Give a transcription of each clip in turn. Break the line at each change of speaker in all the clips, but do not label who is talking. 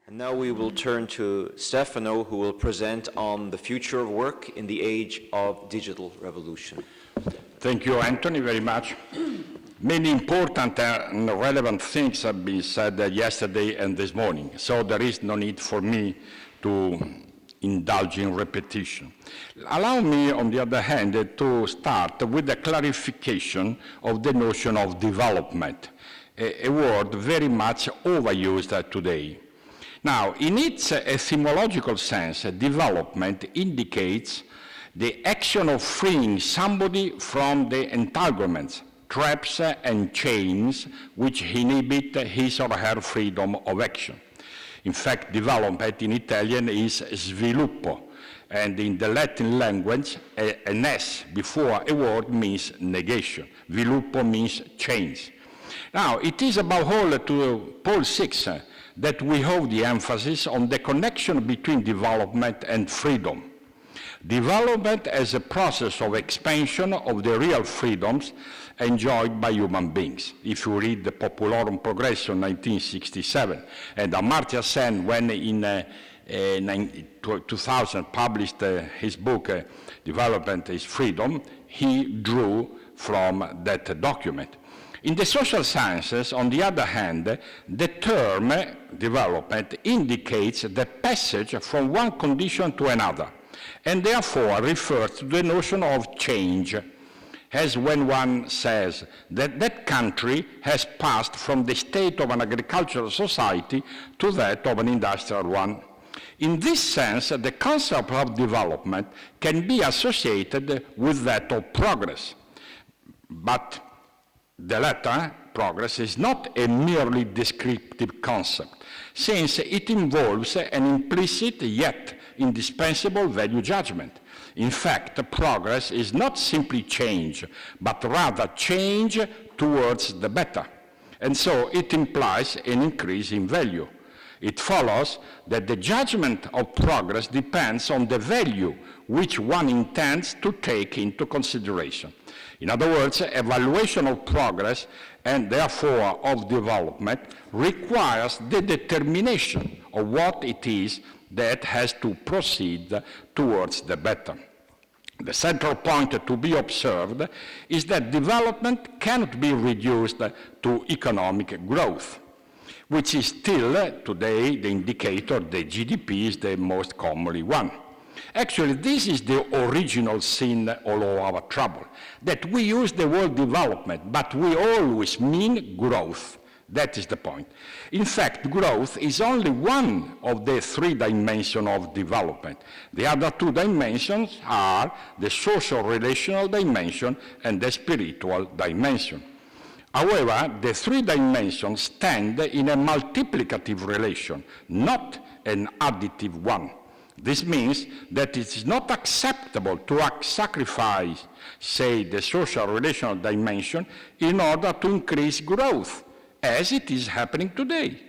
And now we will turn to Stefano, who will present on the future of work in the age of digital revolution.
Thank you, Anthony, very much. Many important and relevant things have been said yesterday and this morning, so there is no need for me to indulge in repetition. Allow me, on the other hand, to start with a clarification of the notion of development, a word very much overused today. Now, in its etymological sense, development indicates the action of freeing somebody from the entanglements, traps, and chains which inhibit his or her freedom of action. In fact, development in Italian is sviluppo, and in the Latin language, an S before a word means negation. Sviluppo means change. Now, it is above all to Paul VI that we hold the emphasis on the connection between development and freedom. Development as a process of expansion of the real freedoms enjoyed by human beings. If you read the Populorum Progressio 1967, and Amartya Sen, when in 2000 published his book, Development is Freedom, he drew from that document. In the social sciences, on the other hand, the term development indicates the passage from one condition to another, and therefore refers to the notion of change, as when one says that that country has passed from the state of an agricultural society to that of an industrial one. In this sense, the concept of development can be associated with that of progress, but the latter, progress, is not a merely descriptive concept, since it involves an implicit yet indispensable value judgment. In fact, progress is not simply change, but rather change towards the better. And so it implies an increase in value. It follows that the judgment of progress depends on the value which one intends to take into consideration. In other words, evaluation of progress and therefore of development requires the determination of what it is that has to proceed towards the better. The central point to be observed is that development cannot be reduced to economic growth, which is still today the indicator. The GDP is the most commonly one. Actually, this is the original sin of all our trouble, that we use the word development, but we always mean growth. That is the point. In fact, growth is only one of the three dimensions of development. The other two dimensions are the social-relational dimension and the spiritual dimension. However, the three dimensions stand in a multiplicative relation, not an additive one. This means that it is not acceptable to sacrifice, say, the social-relational dimension in order to increase growth, as it is happening today.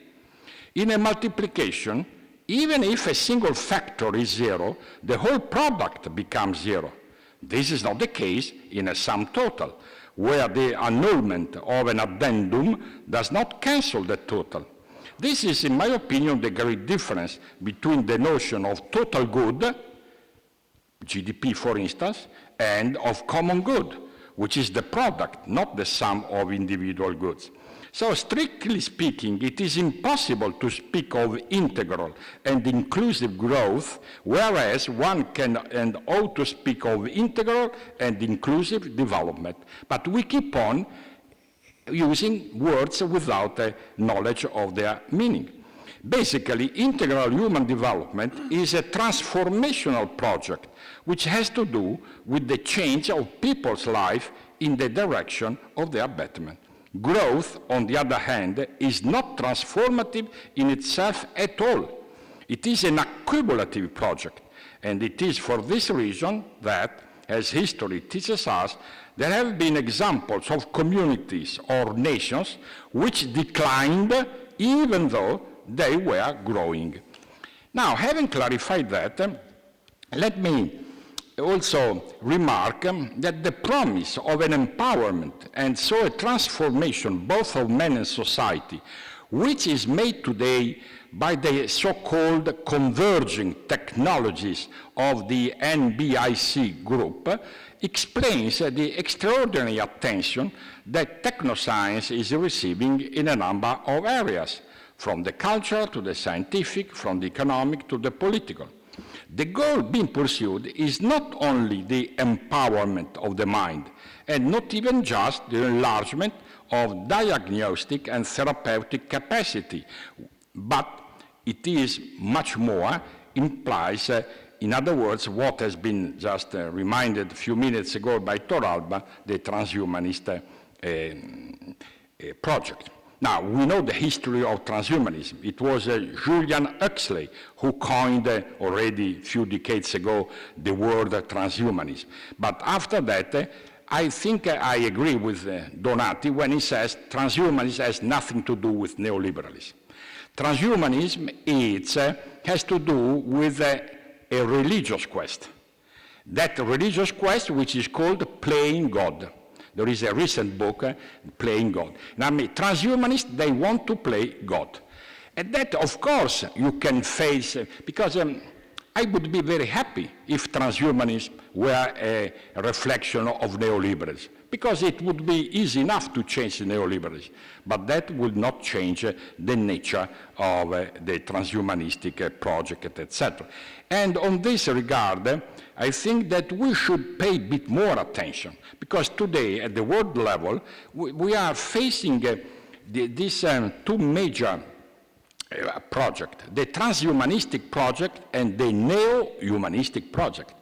In a multiplication, even if a single factor is zero, the whole product becomes zero. This is not the case in a sum total, where the annulment of an addendum does not cancel the total. This is, in my opinion, the great difference between the notion of total good, GDP for instance, and of common good, which is the product, not the sum of individual goods. So strictly speaking, it is impossible to speak of integral and inclusive growth, whereas one can and ought to speak of integral and inclusive development. But we keep on using words without a knowledge of their meaning. Basically, integral human development is a transformational project which has to do with the change of people's life in the direction of their betterment. Growth, on the other hand, is not transformative in itself at all. It is an accumulative project, and it is for this reason that, as history teaches us, there have been examples of communities or nations which declined even though they were growing. Now, having clarified that, let me also remark that the promise of an empowerment and so a transformation both of men and society which is made today by the so-called converging technologies of the NBIC group, explains the extraordinary attention that technoscience is receiving in a number of areas, from the cultural to the scientific, from the economic to the political. The goal being pursued is not only the empowerment of the mind, and not even just the enlargement of diagnostic and therapeutic capacity, but it is much more, implies, in other words, what has been just reminded a few minutes ago by Toralba, the transhumanist project. Now, we know the history of transhumanism. It was Julian Huxley who coined already a few decades ago the word transhumanism. But after that, I think I agree with Donati when he says transhumanism has nothing to do with neoliberalism. Transhumanism has to do with a religious quest. That religious quest which is called Playing God. There is a recent book, Playing God. Now, transhumanists, they want to play God. And that, of course, you can face, because I would be very happy if transhumanism were a reflection of neoliberalism, because it would be easy enough to change neoliberalism, but that would not change the nature of the transhumanistic project, etc. And on this regard, I think that we should pay a bit more attention, because today, at the world level, we are facing these two major projects, the transhumanistic project and the neo-humanistic project.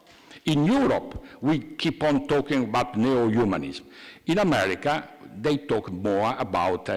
In Europe, we keep on talking about neo-humanism. In America, they talk more about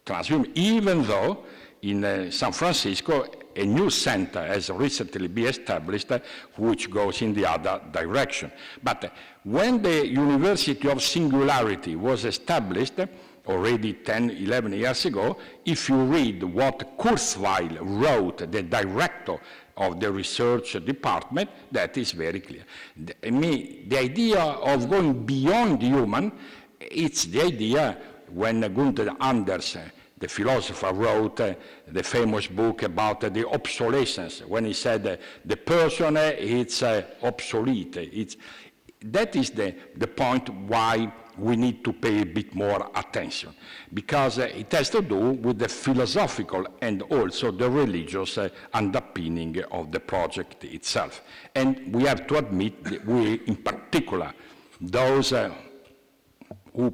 transhumanism, even though in San Francisco, a new center has recently been established which goes in the other direction. But when the University of Singularity was established, already 10, 11 years ago, if you read what Kurzweil wrote, the director of the research department, that is very clear. The idea of going beyond human, it's the idea when Gunther Anders, the philosopher, wrote the famous book about the obsolescence, when he said the person is obsolete. That is the point why we need to pay a bit more attention, because it has to do with the philosophical and also the religious underpinning of the project itself. And we have to admit that we, in particular, those who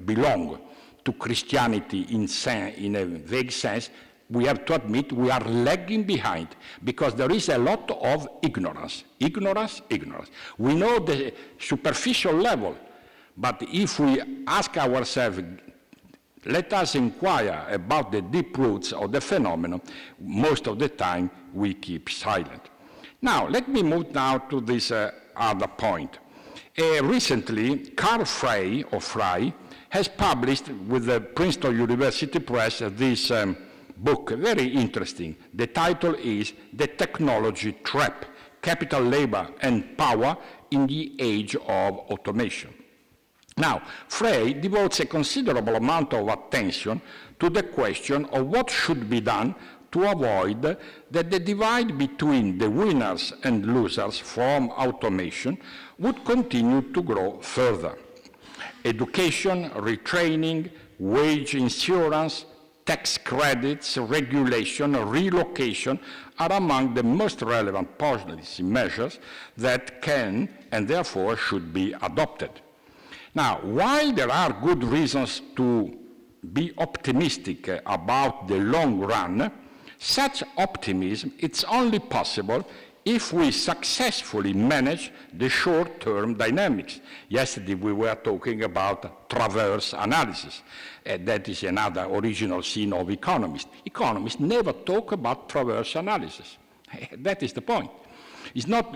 belong to Christianity in a vague sense, we have to admit we are lagging behind, because there is a lot of ignorance. Ignorance. We know the superficial level, but if we ask ourselves, let us inquire about the deep roots of the phenomenon, most of the time we keep silent. Now, let me move now to this other point. Recently, Carl Frey, has published with the Princeton University Press this book, very interesting. The title is The Technology Trap, Capital, Labor, and Power in the Age of Automation. Now, Frey devotes a considerable amount of attention to the question of what should be done to avoid that the divide between the winners and losers from automation would continue to grow further. Education, retraining, wage insurance, tax credits, regulation, relocation are among the most relevant policy measures that can and therefore should be adopted. Now, while there are good reasons to be optimistic about the long run, such optimism is only possible if we successfully manage the short-term dynamics. Yesterday we were talking about traverse analysis. That is another original sin of economists. Economists never talk about traverse analysis. That is the point. It's not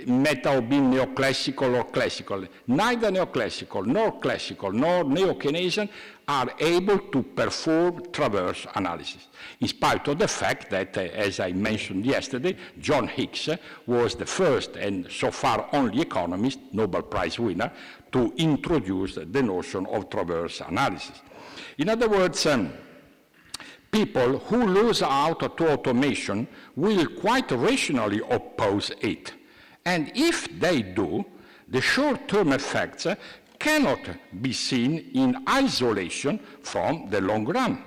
matter of being neoclassical or classical. Neither neoclassical, nor neo-Keynesian are able to perform traverse analysis, in spite of the fact that, as I mentioned yesterday, John Hicks was the first and so far only economist, Nobel Prize winner, to introduce the notion of traverse analysis. In other words, people who lose out to automation will quite rationally oppose it. And if they do, the short-term effects cannot be seen in isolation from the long run.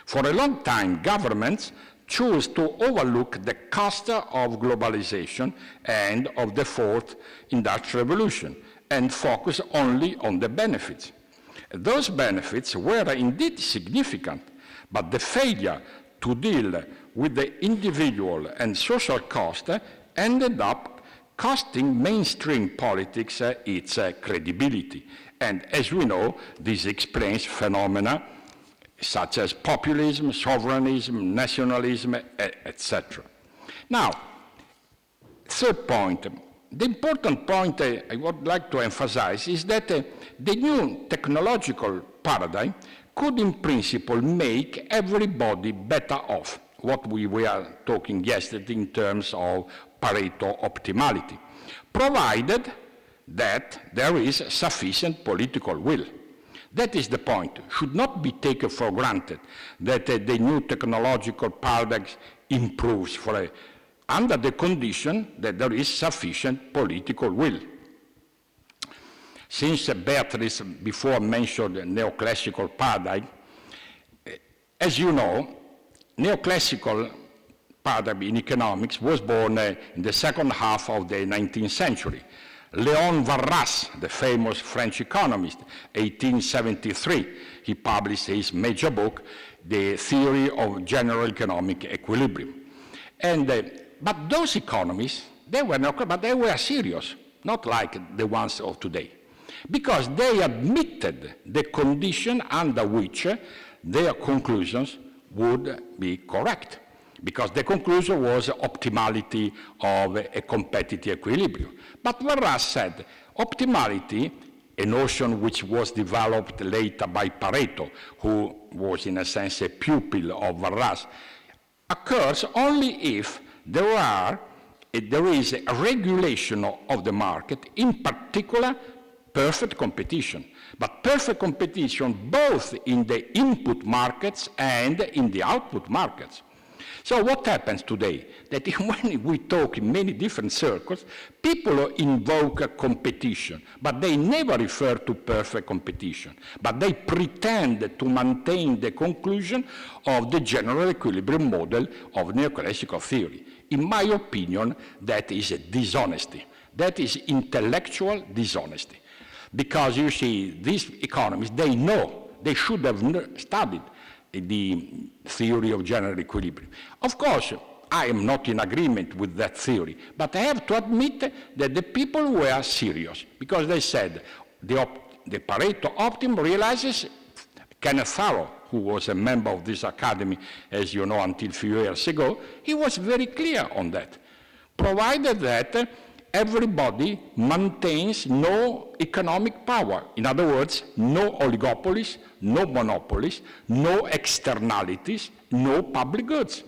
For a long time, governments choose to overlook the cost of globalization and of the fourth industrial revolution and focus only on the benefits. Those benefits were indeed significant, but the failure to deal with the individual and social cost ended up costing mainstream politics its credibility. And as we know, this explains phenomena such as populism, sovereignism, nationalism, etc. Now, third point. The important point I would like to emphasize is that the new technological paradigm could in principle make everybody better off, what we were talking yesterday in terms of Pareto optimality, provided that there is sufficient political will. That is the point. Should not be taken for granted that the new technological paradigm improves under the condition that there is sufficient political will. Since Beatrice before mentioned the neoclassical paradigm, as you know, neoclassical paradigm in economics was born in the second half of the 19th century. Léon Warras, the famous French economist, 1873, he published his major book, The Theory of General Economic Equilibrium. But those economists, they were serious, not like the ones of today, because they admitted the condition under which their conclusions would be correct, because the conclusion was optimality of a competitive equilibrium. But Warras said optimality, a notion which was developed later by Pareto, who was in a sense a pupil of Warras, occurs only if there is a regulation of the market, in particular perfect competition. But perfect competition both in the input markets and in the output markets. So what happens today? That when we talk in many different circles, people invoke competition, but they never refer to perfect competition. But they pretend to maintain the conclusion of the general equilibrium model of neoclassical theory. In my opinion, that is a dishonesty. That is intellectual dishonesty. Because you see, these economists, they know, they should have studied the theory of general equilibrium. Of course, I am not in agreement with that theory, but I have to admit that the people were serious, because they said the Pareto optimum realizes. Kenneth Farrow, who was a member of this academy, as you know, until a few years ago, he was very clear on that, provided that everybody maintains no economic power. In other words, no oligopolies, no monopolies, no externalities, no public goods.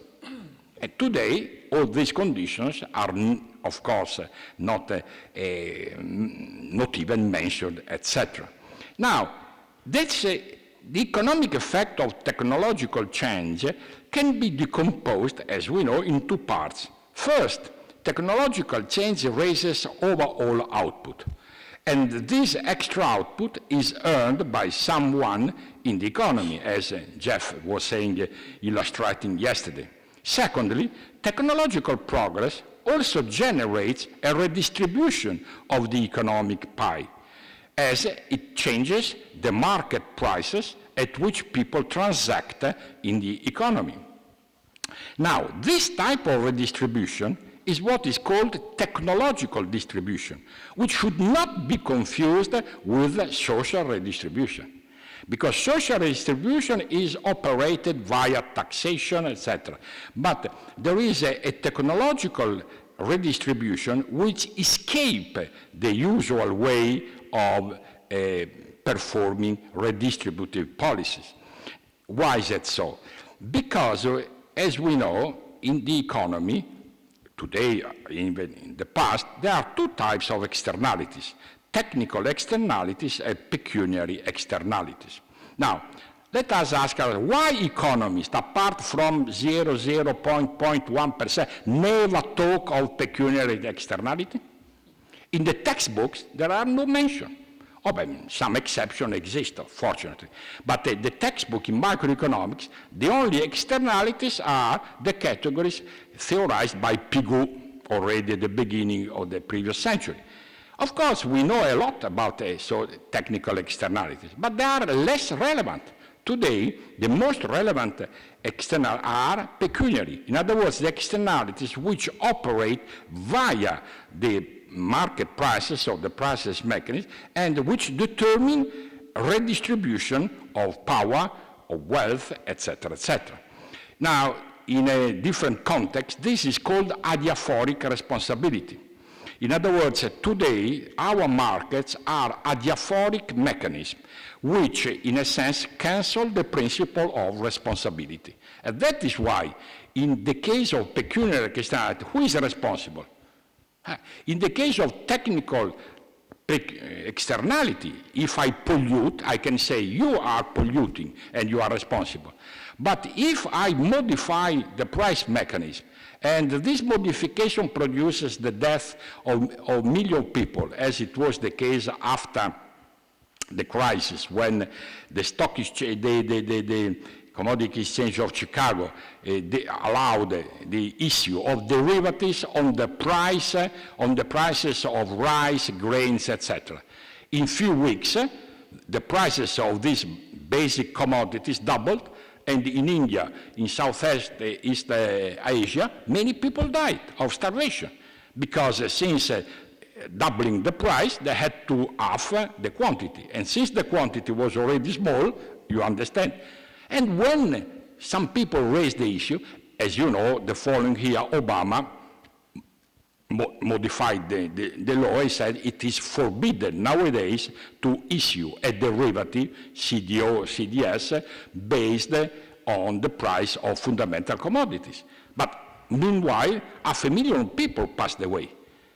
And today, all these conditions are, of course, not even mentioned, etc. Now, that's the economic effect of technological change can be decomposed, as we know, in two parts. First, technological change raises overall output, and this extra output is earned by someone in the economy, as Jeff was saying, illustrating yesterday. Secondly, technological progress also generates a redistribution of the economic pie, as it changes the market prices at which people transact in the economy. Now, this type of redistribution is what is called technological distribution, which should not be confused with social redistribution. Because social redistribution is operated via taxation, etc. But there is a technological redistribution which escapes the usual way of performing redistributive policies. Why is that so? Because, as we know, in the economy, today, even in the past, there are two types of externalities: technical externalities and pecuniary externalities. Now, let us ask ourselves, why economists, apart from 0.1%, never talk of pecuniary externality? In the textbooks, there are no mention. Oh, but some exceptions exist, fortunately. But the textbook in microeconomics, the only externalities are the categories theorized by Pigou already at the beginning of the previous century. Of course, we know a lot about technical externalities, but they are less relevant. Today, the most relevant external are pecuniary. In other words, the externalities which operate via the market prices or the prices mechanism and which determine redistribution of power, of wealth, etc., etc. Now, in a different context, this is called adiaphoric responsibility. In other words, today, our markets are adiaphoric mechanisms which, in a sense, cancel the principle of responsibility. And that is why, in the case of pecuniary externality, who is responsible? In the case of technical externality, if I pollute, I can say you are polluting and you are responsible. But if I modify the price mechanism, and this modification produces the death of millions of people, as it was the case after the crisis when the stock exchange, the Commodity Exchange of Chicago they allowed the issue of derivatives on the prices of rice, grains, etc. In few weeks, the prices of these basic commodities doubled, and in India, in Southeast East Asia, many people died of starvation because since doubling the price, they had to half the quantity. And since the quantity was already small, you understand. And when some people raised the issue, as you know, the following year, Obama modified the law and said it is forbidden nowadays to issue a derivative, CDO, CDS, based on the price of fundamental commodities. But meanwhile, 500,000 people passed away.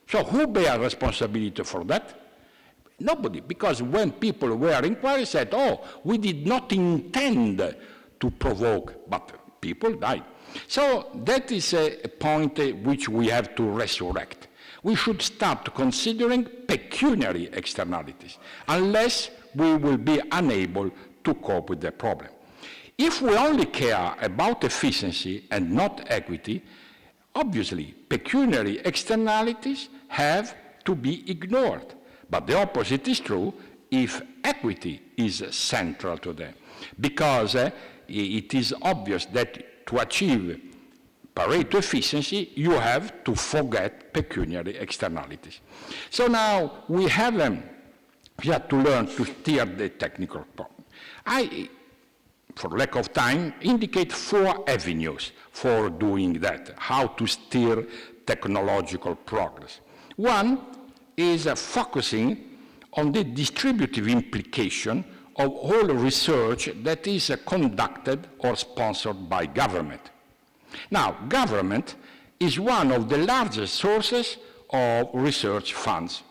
So who bears responsibility for that? Nobody, because when people were inquired, said, oh, we did not intend to provoke, but people died. So that is a point which we have to resurrect. We should start considering pecuniary externalities, unless we will be unable to cope with the problem. If we only care about efficiency and not equity, obviously pecuniary externalities have to be ignored. But the opposite is true if equity is central to them, because it is obvious that to achieve Pareto efficiency, you have to forget pecuniary externalities. So now we have to learn to steer the technical problem. I, for lack of time, indicate 4 avenues for doing that, how to steer technological progress. One is focusing on the distributive implication of all research that is conducted or sponsored by government. Now, government is one of the largest sources of research funds.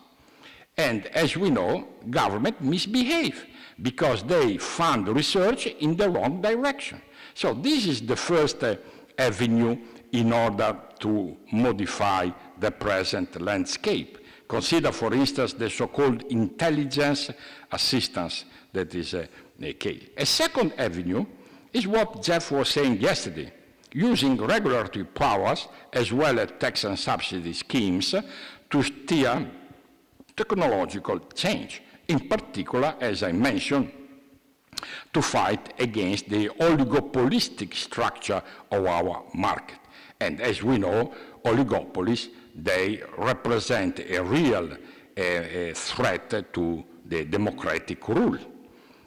And as we know, government misbehave because they fund research in the wrong direction. So this is the first avenue in order to modify the present landscape. Consider, for instance, the so-called intelligence assistance that is a case. A second avenue is what Jeff was saying yesterday, using regulatory powers as well as tax and subsidy schemes to steer technological change, in particular, as I mentioned, to fight against the oligopolistic structure of our market. And as we know, oligopolies, they represent a real threat to the democratic rule.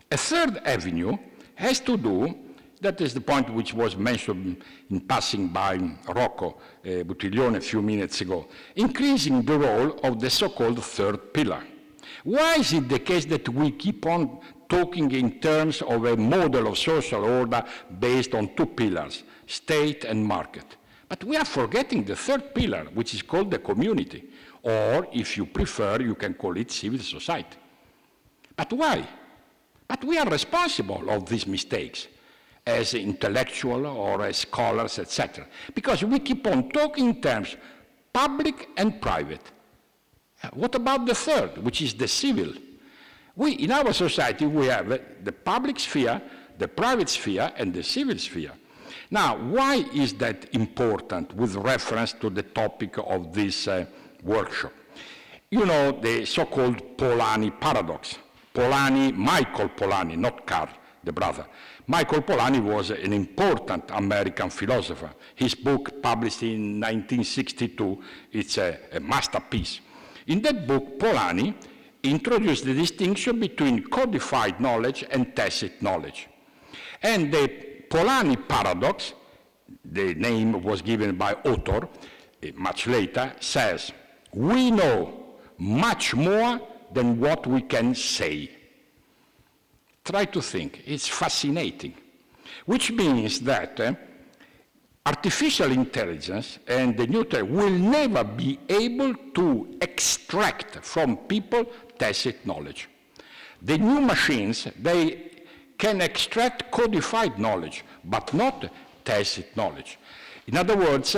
A third avenue has to do, that is the point which was mentioned in passing by Rocco Buttiglione a few minutes ago, increasing the role of the so-called third pillar. Why is it the case that we keep on talking in terms of a model of social order based on 2 pillars, state and market? But we are forgetting the third pillar, which is called the community, or if you prefer, you can call it civil society. But why? But we are responsible of these mistakes as intellectual or as scholars, etc. Because we keep on talking in terms public and private. What about the third, which is the civil? In our society, we have the public sphere, the private sphere, and the civil sphere. Now, why is that important with reference to the topic of this workshop? You know the so-called Polanyi paradox. Michael Polanyi, not Karl, the brother. Michael Polanyi was an important American philosopher. His book, published in 1962, it's a masterpiece. In that book, Polanyi introduced the distinction between codified knowledge and tacit knowledge. And the Polanyi paradox, the name was given by author much later, says, we know much more than what we can say. Try to think, it's fascinating. Which means that artificial intelligence and the new tech will never be able to extract from people tacit knowledge. The new machines, they can extract codified knowledge, but not tacit knowledge. In other words,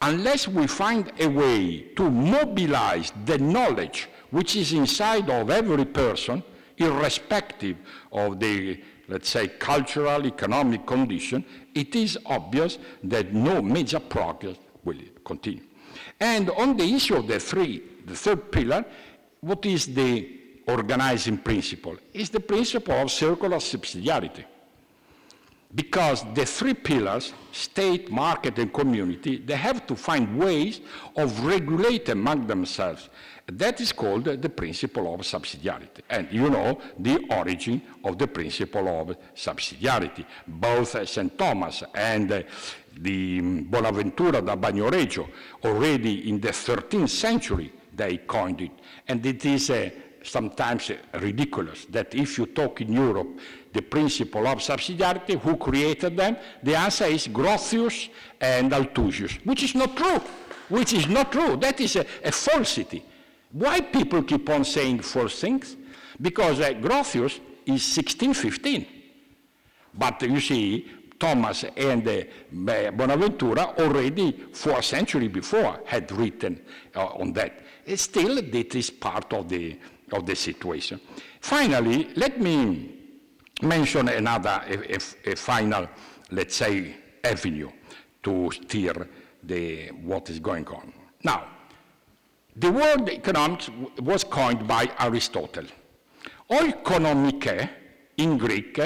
unless we find a way to mobilize the knowledge which is inside of every person, irrespective of the, let's say, cultural, economic condition, it is obvious that no major progress will continue. And on the issue of the third pillar, what is the organizing principle? It's the principle of circular subsidiarity. Because the three pillars, state, market, and community, they have to find ways of regulating among themselves. That is called the principle of subsidiarity. And you know the origin of the principle of subsidiarity. Both St. Thomas and the Bonaventura da Bagnoregio, already in the 13th century, they coined it. And it is sometimes ridiculous that if you talk in Europe the principle of subsidiarity, who created them? The answer is Grotius and Althusius, which is not true. That is a falsity. Why people keep on saying false things? Because Grotius is 1615. But you see, Thomas and Bonaventura already 4 centuries before had written on that. Still, that is part of the situation. Finally, let me mention another, a final, let's say, avenue to steer what is going on. Now, the word economics was coined by Aristotle. Oikonomike in Greek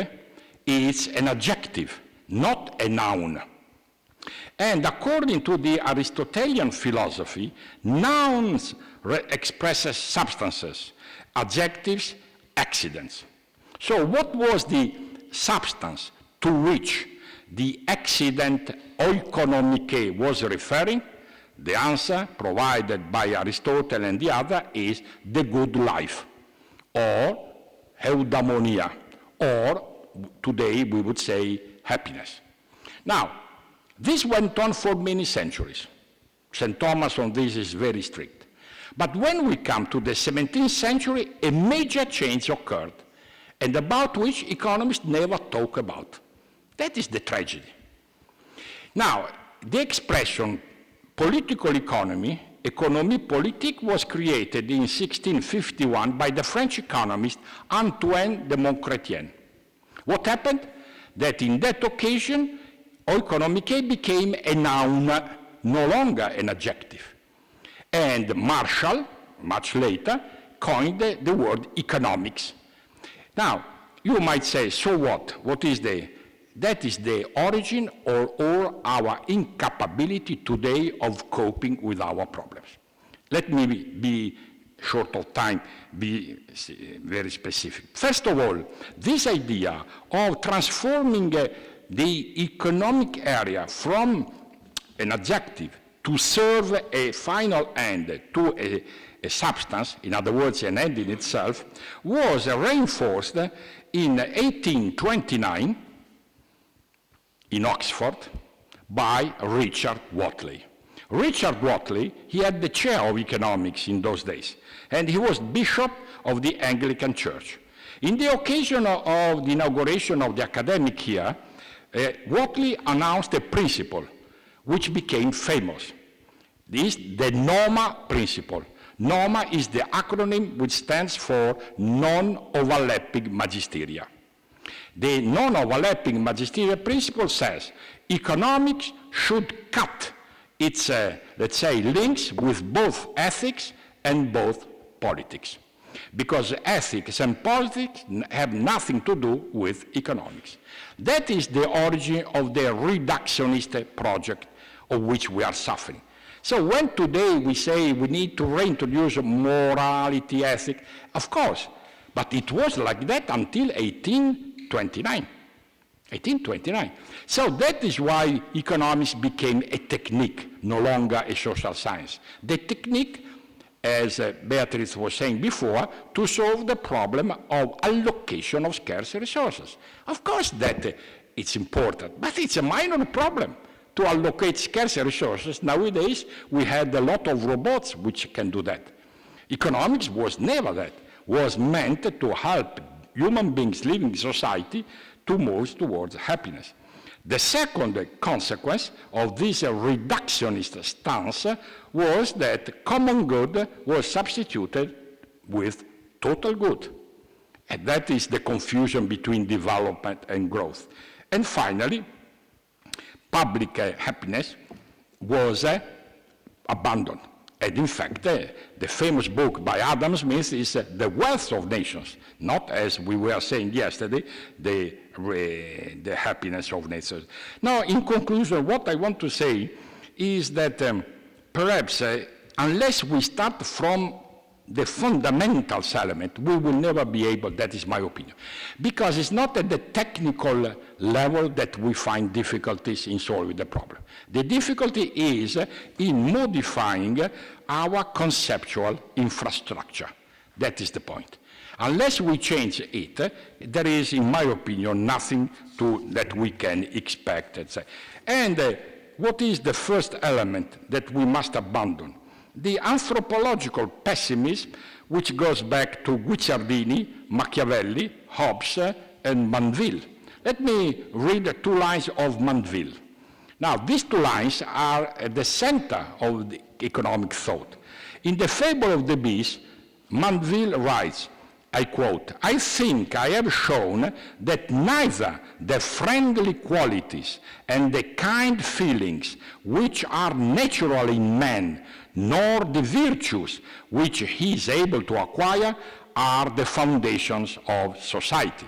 is an adjective, not a noun. And according to the Aristotelian philosophy, nouns express substances, adjectives, accidents. So what was the substance to which the accident oikonomike was referring? The answer provided by Aristotle and the other is the good life, or eudaimonia, or today we would say happiness. Now, this went on for many centuries. St. Thomas on this is very strict. But when we come to the 17th century, a major change occurred, and about which economists never talk about. That is the tragedy. Now, the expression political economy, économie politique, was created in 1651 by the French economist Antoine de Montchrétien. What happened? That in that occasion, oikonomike became a noun, no longer an adjective. And Marshall, much later, coined the word economics. Now, you might say, so what? That is the origin of all our incapability today of coping with our problems. Let me be short of time, be very specific. First of all, this idea of transforming the economic area from an adjective to serve a final end, to a substance, in other words, an end in itself, was reinforced in 1829 in Oxford by Richard Whately. Richard Whately, he had the chair of economics in those days, and he was bishop of the Anglican Church. In the occasion of the inauguration of the academic year, Whately announced a principle which became famous. This is the NOMA principle. NOMA is the acronym which stands for non-overlapping magisteria. The non-overlapping magisterial principle says economics should cut its, let's say, links with both ethics and both politics, because ethics and politics have nothing to do with economics. That is the origin of the reductionist project of which we are suffering. So when today we say we need to reintroduce morality, ethics, of course, but it was like that until 1829. 1829. So that is why economics became a technique, no longer a social science. The technique, as Beatrice was saying before, to solve the problem of allocation of scarce resources. Of course that it's important, but it's a minor problem to allocate scarce resources. Nowadays, we had a lot of robots which can do that. Economics was never that. Was meant to help human beings living in society to move towards happiness. The second consequence of this reductionist stance was that common good was substituted with total good. And that is the confusion between development and growth. And finally, public happiness was abandoned. And in fact, the famous book by Adam Smith is The Wealth of Nations, not, as we were saying yesterday, the happiness of nations. Now, in conclusion, what I want to say is that perhaps unless we start from the fundamentals element, we will never be able, that is my opinion, because it's not at the technical level that we find difficulties in solving the problem. The difficulty is in modifying our conceptual infrastructure. That is the point. Unless we change it, there is, in my opinion, nothing that we can expect. And what is the first element that we must abandon? The anthropological pessimism, which goes back to Guicciardini, Machiavelli, Hobbes, and Manville. Let me read 2 lines of Manville. Now, these 2 lines are at the center of the economic thought. In The Fable of the Beast, Manville writes, I quote, I think I have shown that neither the friendly qualities and the kind feelings which are natural in man, nor the virtues which he is able to acquire are the foundations of society.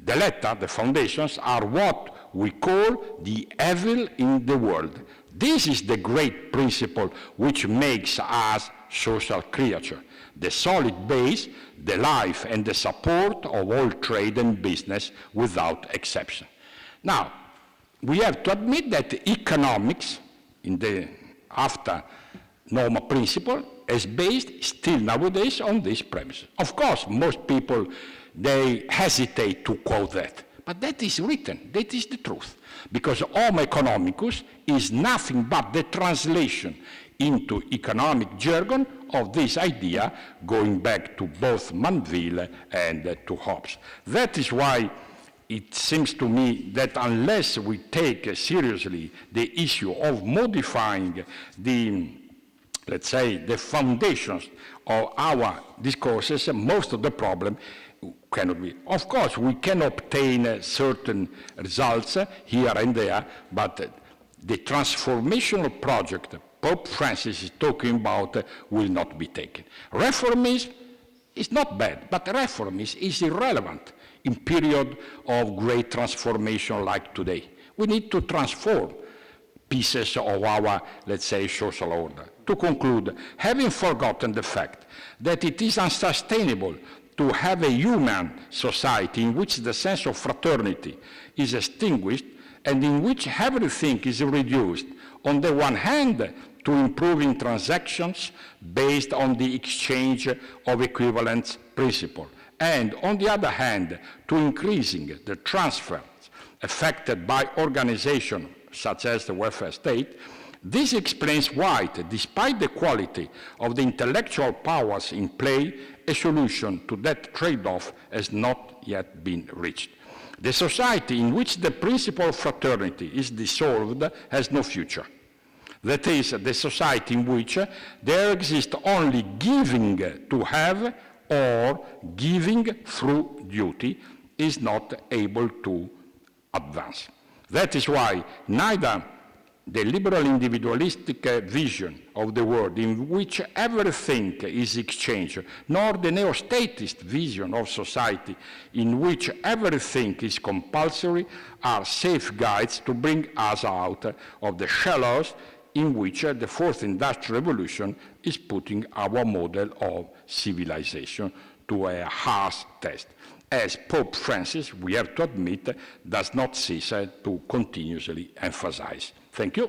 The latter, the foundations, are what we call the evil in the world. This is the great principle which makes us social creatures, the solid base, the life and the support of all trade and business without exception. Now, we have to admit that economics, after NOMA principle, is based still nowadays on this premise. Of course, most people, they hesitate to quote that, but that is written, that is the truth, because Homo economicus is nothing but the translation into economic jargon of this idea going back to both Manville and to Hobbes. That is why it seems to me that unless we take seriously the issue of modifying the, let's say, the foundations of our discourses, most of the problem cannot be. Of course, we can obtain certain results here and there, but the transformational project Pope Francis is talking about will not be taken. Reformism is not bad, but reformism is irrelevant in period of great transformation like today. We need to transform pieces of our, let's say, social order. To conclude, having forgotten the fact that it is unsustainable to have a human society in which the sense of fraternity is extinguished and in which everything is reduced, on the one hand, to improving transactions based on the exchange of equivalence principle, and on the other hand, to increasing the transfers affected by organizations such as the welfare state, This explains why, despite the quality of the intellectual powers in play, a solution to that trade-off has not yet been reached. The society in which the principle of fraternity is dissolved has no future. That is, the society in which there exists only giving to have or giving through duty is not able to advance. That is why neither the liberal individualistic vision of the world in which everything is exchanged, nor the neo-statist vision of society in which everything is compulsory are safeguards to bring us out of the shallows in which the fourth industrial revolution is putting our model of civilization to a harsh test, as Pope Francis, we have to admit, does not cease to continuously emphasize. Thank you.